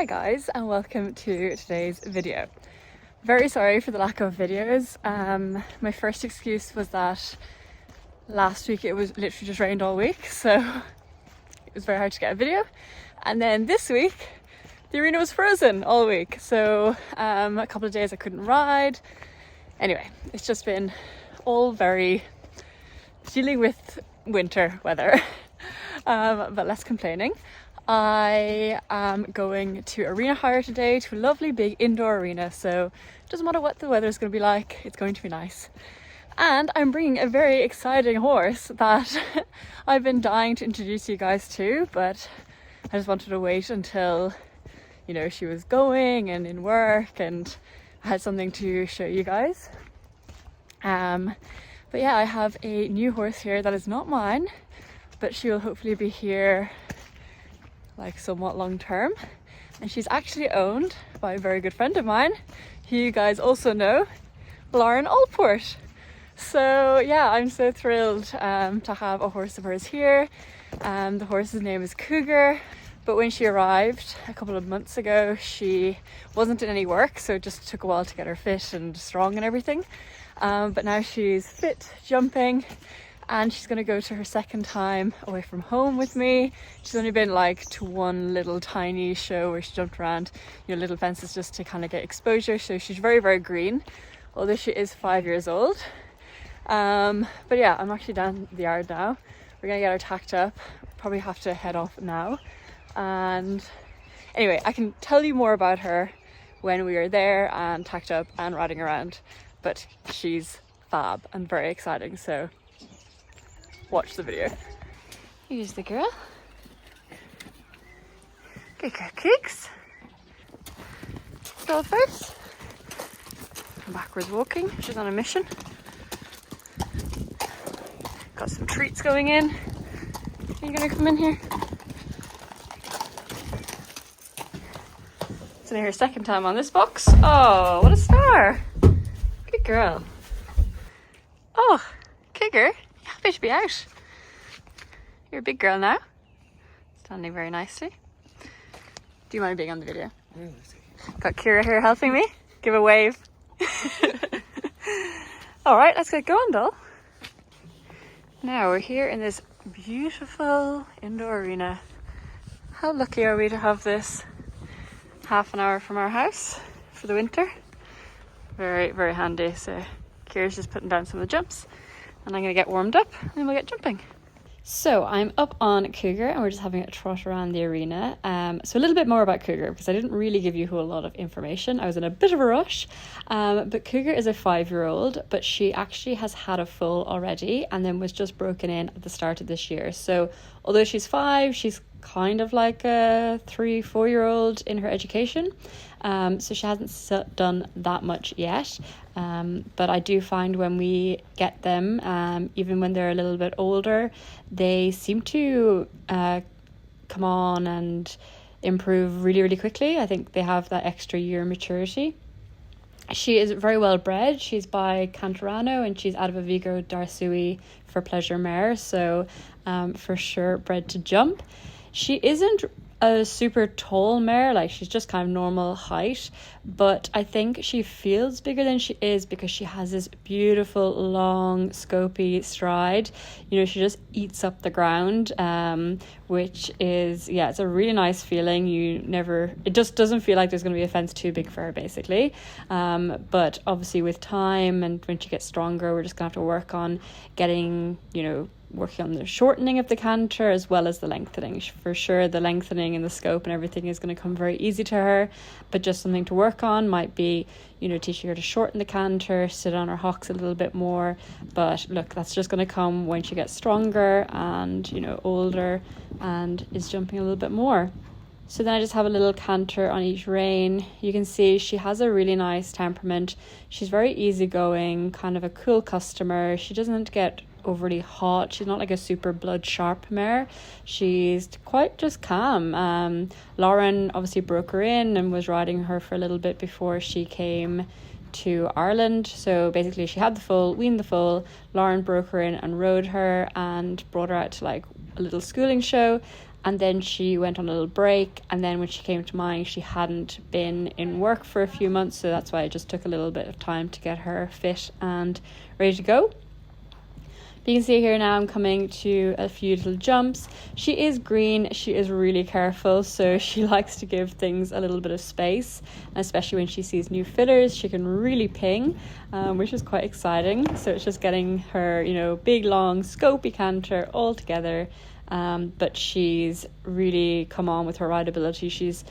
Hi guys, and welcome to today's video. Very sorry for the lack of videos. My first excuse was that last week it was literally just rained all week, so it was very hard to get a video. And then this week the arena was frozen all week, so a couple of days I couldn't ride. Anyway, it's just been all very dealing with winter weather, but less complaining. I am going to arena hire today, to a lovely big indoor arena, so it doesn't matter what the weather is going to be like, it's going to be nice. And I'm bringing a very exciting horse that I've been dying to introduce you guys to, but I just wanted to wait until, you know, she was going and in work and I had something to show you guys. But yeah, I have a new horse here that is not mine, but she will hopefully be here like somewhat long term, and she's actually owned by a very good friend of mine who you guys also know, Lauren Allport. So yeah, I'm so thrilled to have a horse of hers here. The horse's name is Cougar, but when she arrived a couple of months ago she wasn't in any work, so it just took a while to get her fit and strong and everything, but now she's fit, jumping, and she's going to go to her second time away from home with me. She's only been like to one little tiny show where she jumped around, you know, little fences just to kind of get exposure. So she's very, very green, although she is 5 years old. But yeah, I'm actually down the yard now. We're going to get her tacked up. Probably have to head off now. And anyway, I can tell you more about her when we are there and tacked up and riding around. But she's fab and very exciting, so watch the video. Here's the girl. Good girl, Cooks. Girl first. Backwards walking. She's on a mission. Got some treats going in. Are you gonna come in here? It's only her second time on this box. Oh, what a star. Good girl. Oh, Cougar. Happy to be out. You're a big girl now. Standing very nicely. Do you mind being on the video? Got Kira here helping me. Give a wave. Alright, let's get going, doll. Now we're here in this beautiful indoor arena. How lucky are we to have this half an hour from our house for the winter? Very, very handy. So Kira's just putting down some of the jumps, and I'm going to get warmed up and then we'll get jumping. So I'm up on Cougar and we're just having a trot around the arena. So a little bit more about Cougar, because I didn't really give you a whole lot of information. I was in a bit of a rush. But Cougar is a 5-year-old, but she actually has had a foal already and then was just broken in at the start of this year. So although she's 5, she's kind of like a 3-4-year-old in her education. So she hasn't done that much yet, but I do find when we get them, even when they're a little bit older, they seem to come on and improve really, really quickly. I think they have that extra year maturity. She is very well bred. She's by Cantorano and she's out of a Vigo Darsui for pleasure mare, so for sure bred to jump. She isn't a super tall mare, like she's just kind of normal height, but I think she feels bigger than she is because she has this beautiful long scopy stride. You know, she just eats up the ground, which is, yeah, it's a really nice feeling. It just doesn't feel like there's going to be a fence too big for her, basically. But obviously with time and when she gets stronger, we're just gonna have to work on getting, you know, working on the shortening of the canter as well as the lengthening. For sure the lengthening and the scope and everything is going to come very easy to her, but just something to work on might be, you know, teaching her to shorten the canter, sit on her hocks a little bit more. But look, that's just going to come when she gets stronger and, you know, older and is jumping a little bit more. So then I just have a little canter on each rein. You can see she has a really nice temperament. She's very easygoing, kind of a cool customer. She doesn't get overly hot. She's not like a super blood sharp mare. She's quite just calm. Lauren obviously broke her in and was riding her for a little bit before she came to Ireland. So basically she had the foal, weaned the foal, Lauren broke her in and rode her and brought her out to like a little schooling show, and then she went on a little break, and then when she came to mine she hadn't been in work for a few months, so that's why it just took a little bit of time to get her fit and ready to go. But you can see here now I'm coming to a few little jumps. She is green, she is really careful, so she likes to give things a little bit of space, and especially when she sees new fillers she can really ping, which is quite exciting. So it's just getting her, you know, big long scopy canter all together, but she's really come on with her rideability. She's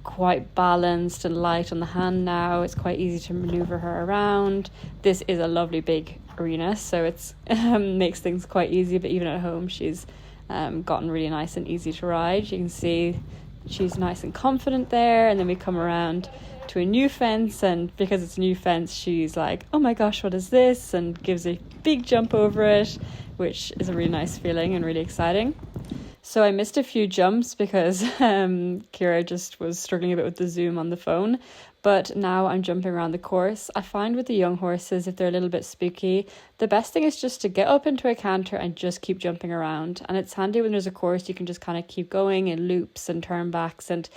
quite balanced and light on the hand now. It's quite easy to maneuver her around. This is a lovely big arena, so it's makes things quite easy, but even at home she's gotten really nice and easy to ride. You can see she's nice and confident there, and then we come around to a new fence, and because it's a new fence she's like, oh my gosh, what is this, and gives a big jump over it, which is a really nice feeling and really exciting. So I missed a few jumps because Kira just was struggling a bit with the zoom on the phone. But now I'm jumping around the course. I find with the young horses, if they're a little bit spooky, the best thing is just to get up into a canter and just keep jumping around. And it's handy when there's a course, you can just kind of keep going in loops and turnbacks. And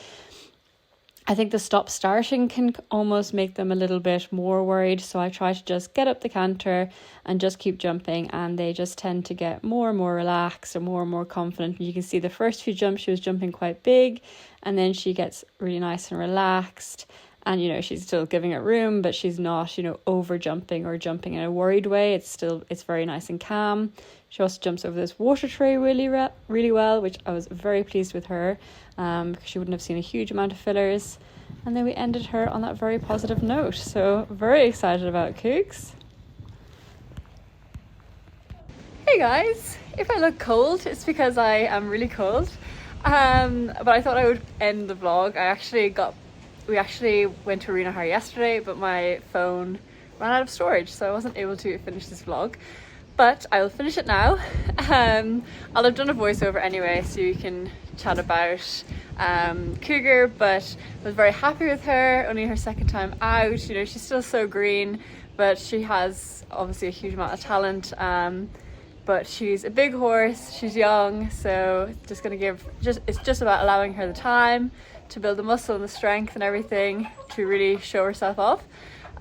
I think the stop starting can almost make them a little bit more worried. So I try to just get up the canter and just keep jumping, and they just tend to get more and more relaxed and more confident. And you can see the first few jumps she was jumping quite big, and then she gets really nice and relaxed. And, you know, she's still giving it room, but she's not, you know, over jumping or jumping in a worried way. It's very nice and calm. She also jumps over this water tray really well, which I was very pleased with her, because she wouldn't have seen a huge amount of fillers. And then we ended her on that very positive note. So very excited about Cougs. Hey guys, if I look cold, it's because I am really cold. But I thought I would end the vlog. We actually went to Arena Hire yesterday, but my phone ran out of storage, so I wasn't able to finish this vlog. But I will finish it now. I'll have done a voiceover anyway, so you can chat about Cougar, but I was very happy with her. Only her second time out. You know, she's still so green, but she has obviously a huge amount of talent. But she's a big horse, she's young, so it's just about allowing her the time to build the muscle and the strength and everything to really show herself off.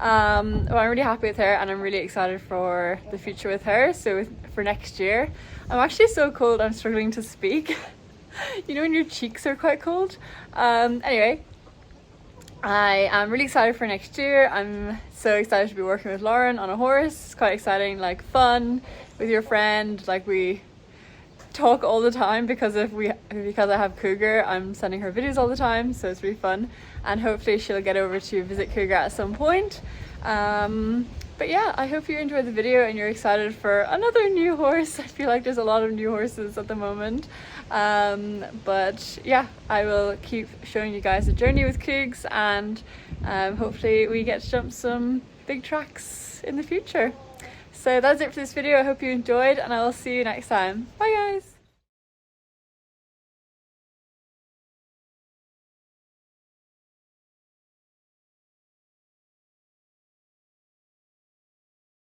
Well, I'm really happy with her, and I'm really excited for the future with her. So for next year, I'm actually so cold I'm struggling to speak. You know when your cheeks are quite cold? Anyway, I am really excited for next year. I'm so excited to be working with Lauren on a horse. It's quite exciting, like fun with your friend. Like we talk all the time because I have Cougar. I'm sending her videos all the time, so it's really fun, and hopefully she'll get over to visit Cougar at some point. But yeah, I hope you enjoyed the video and you're excited for another new horse. I feel like there's a lot of new horses at the moment, but yeah, I will keep showing you guys the journey with Cougs, and hopefully we get to jump some big tracks in the future. So that's it for this video. I hope you enjoyed, and I will see you next time. Bye guys!